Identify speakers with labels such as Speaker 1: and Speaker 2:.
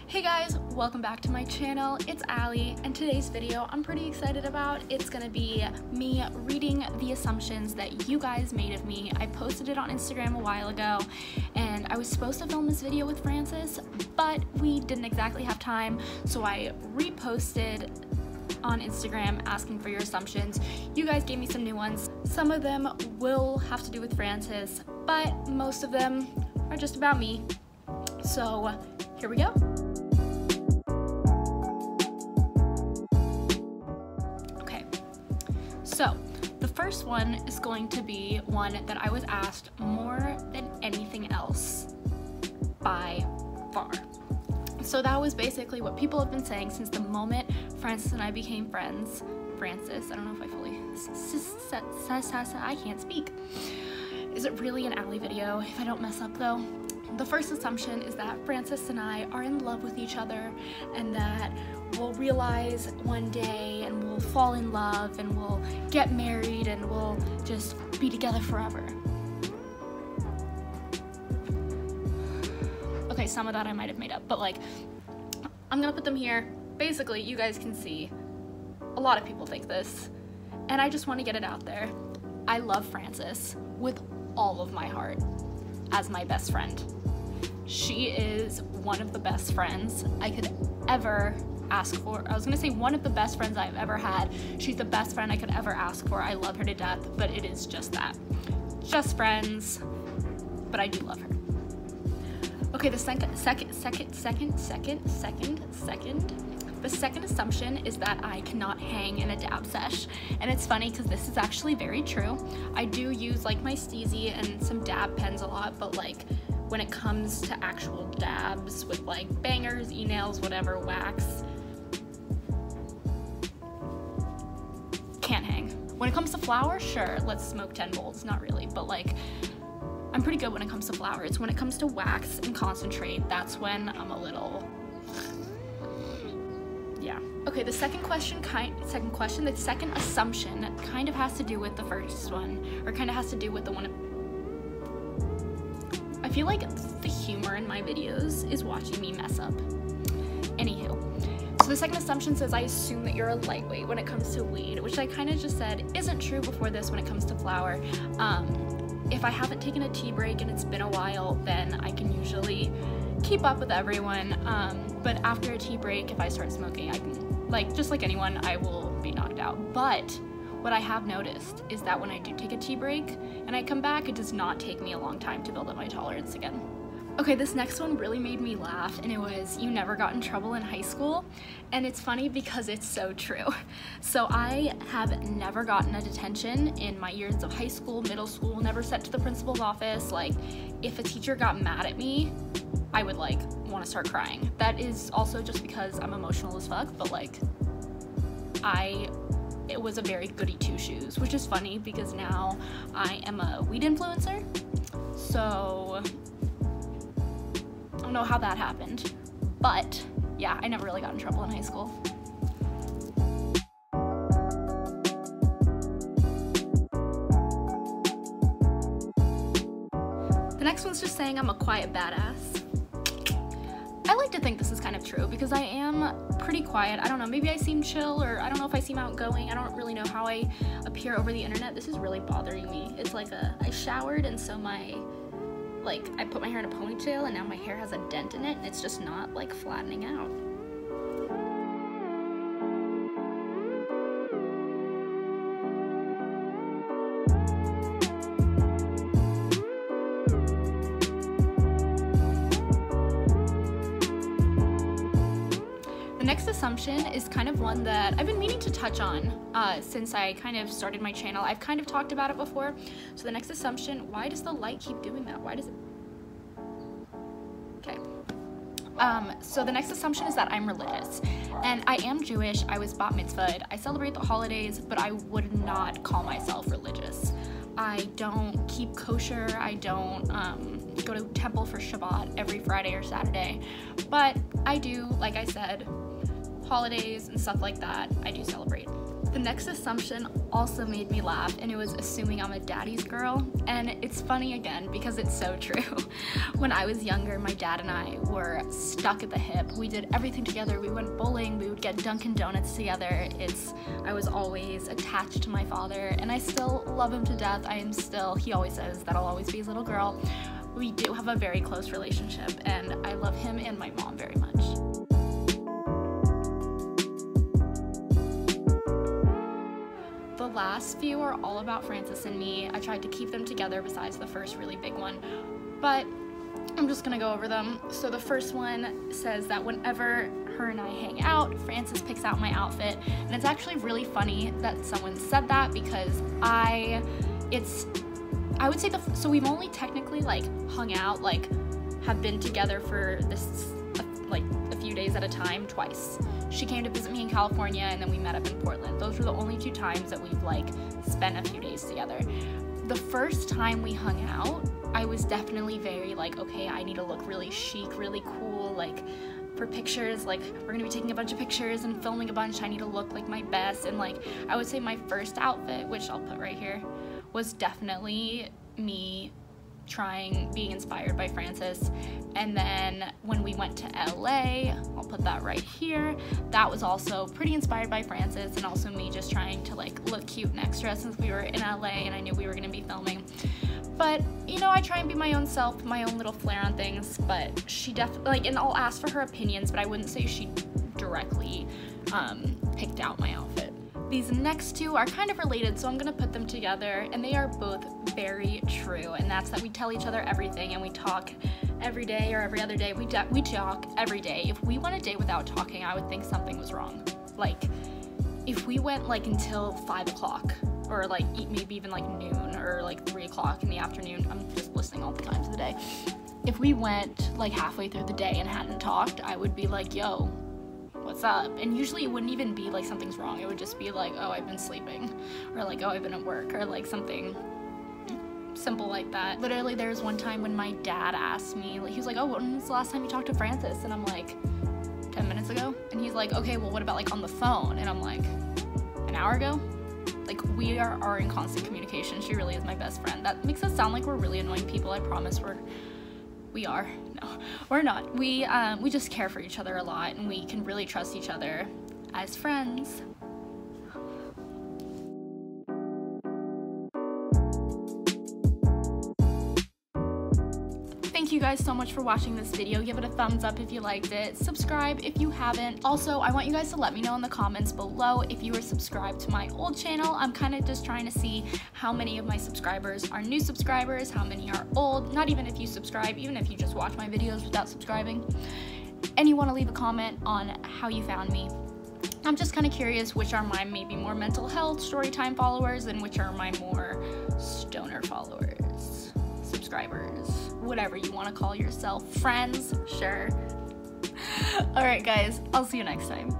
Speaker 1: Hey guys, welcome back to my channel. It's Allie, and today's video I'm pretty excited about. It's gonna be me reading the assumptions that you guys made of me. I posted it on Instagram a while ago, and I was supposed to film this video with Francis, but we didn't exactly have time, so I reposted on Instagram asking for your assumptions. You guys gave me some new ones. Some of them will have to do with Francis, but most of them are just about me. So here we go. So, the first one is going to be one that I was asked more than anything else by far. So that was basically what people have been saying since the moment Francis and I became friends. Francis, I don't know if I fully, I can't speak. Is it really an Allie video if I don't mess up though? The first assumption is that Francis and I are in love with each other and that we'll realize one day and we'll fall in love and we'll get married and we'll just be together forever. Okay, some of that I might have made up, but like, I'm gonna put them here. Basically, you guys can see a lot of people think this, and I just want to get it out there. I love Francis with all of my heart as my best friend. She is one of the best friends I could ever ask for. I was gonna say one of the best friends I've ever had. She's the best friend I could ever ask for. I love her to death, but it is just that. Just friends, but I do love her. Okay, the second assumption is that I cannot hang in a dab sesh. And it's funny because this is actually very true. I do use like my Steezy and some dab pens a lot, but like when it comes to actual dabs with like bangers, e-nails, whatever, wax, can't hang. When it comes to flour, sure, let's smoke 10 bowls, not really, but like I'm pretty good when it comes to flour. It's when it comes to wax and concentrate, that's when I'm a little, yeah. Okay, the second assumption kind of has to do with the first one, or kind of has to do with the one. I feel like the humor in my videos is watching me mess up. Anywho, so the second assumption says I assume that you're a lightweight when it comes to weed, which I kind of just said isn't true before this when it comes to flour. If I haven't taken a tea break and it's been a while, then I can usually keep up with everyone. But after a tea break, if I start smoking, I can, like, just like anyone, I will be knocked out. But what I have noticed is that when I do take a tea break and I come back, it does not take me a long time to build up my tolerance again. Okay, this next one really made me laugh, and it was, you never got in trouble in high school. And it's funny because it's so true. So I have never gotten a detention in my years of high school, middle school, never sent to the principal's office. Like, if a teacher got mad at me, I would like want to start crying. That is also just because I'm emotional as fuck, but like, it was a very goody two-shoes, which is funny because now I am a weed influencer. So I don't know how that happened, but yeah, I never really got in trouble in high school. The next one's just saying I'm a quiet badass. I like to think this is kind of true because I am pretty quiet. I don't know, maybe I seem chill, or I don't know if I seem outgoing. I don't really know how I appear over the internet. This is really bothering me. It's like I showered, and so I put my hair in a ponytail, and now my hair has a dent in it, and it's just not like flattening out. The next assumption is kind of one that I've been meaning to touch on since I kind of started my channel. I've kind of talked about it before. So the next assumption, why does the light keep doing that? Why does it? Okay. So the next assumption is that I'm religious, and I am Jewish. I was bat mitzvahed. I celebrate the holidays, but I would not call myself religious. I don't keep kosher. I don't go to temple for Shabbat every Friday or Saturday, but I do, like I said, holidays and stuff like that, I do celebrate. The next assumption also made me laugh, and it was assuming I'm a daddy's girl. And it's funny again because it's so true. When I was younger, my dad and I were stuck at the hip. We did everything together. We went bowling, we would get Dunkin' Donuts together. I was always attached to my father, and I still love him to death. He always says that I'll always be his little girl. We do have a very close relationship, and I love him and my mom very much. The last few are all about Frances and me. I tried to keep them together besides the first really big one, but I'm just gonna go over them. So the first one says that whenever her and I hang out, Frances picks out my outfit, and it's actually really funny that someone said that because I would say so we've only technically like hung out, like have been together for this like a few days at a time twice. She came to visit me in California, and then we met up in Portland. Those were the only 2 times that we've like spent a few days together. The first time we hung out, I was definitely very like, okay, I need to look really chic, really cool, like for pictures, like we're gonna be taking a bunch of pictures and filming a bunch. I need to look like my best, and like I would say my first outfit, which I'll put right here, was definitely me being inspired by Frances. And then when we went to LA, I'll put that right here, that was also pretty inspired by Frances, and also me just trying to like look cute and extra since we were in LA and I knew we were gonna be filming. But you know, I try and be my own self, my own little flair on things, but she definitely, like, and I'll ask for her opinions, but I wouldn't say she directly picked out my outfit. These next 2 are kind of related, so I'm gonna put them together, and they are both very true, and that's that we tell each other everything, and we talk every day or every other day. We talk every day. If we went a day without talking, I would think something was wrong. Like, if we went like until 5 o'clock, or like maybe even like noon, or like 3 o'clock in the afternoon, I'm just listening all the times of the day. If we went like halfway through the day and hadn't talked, I would be like, yo, what's up? And usually it wouldn't even be like something's wrong. It would just be like, oh, I've been sleeping, or like, oh, I've been at work, or like something simple like that. Literally, there was one time when my dad asked me, like, he was like, oh, when was the last time you talked to Frances? And I'm like, 10 minutes ago. And he's like, okay, well, what about like on the phone? And I'm like, an hour ago? Like, we are in constant communication. She really is my best friend. That makes us sound like we're really annoying people. I promise we are. No, we're not. We just care for each other a lot, and we can really trust each other as friends. Thank you guys so much for watching this video. Give it a thumbs up if you liked it. Subscribe if you haven't. Also, I want you guys to let me know in the comments below if you were subscribed to my old channel. I'm kind of just trying to see how many of my subscribers are new subscribers, how many are old. Not even if you subscribe, even if you just watch my videos without subscribing. And you want to leave a comment on how you found me. I'm just kind of curious which are my maybe more mental health storytime followers and which are my more stoner followers, subscribers, whatever you want to call yourself, friends, sure. All right guys, I'll see you next time.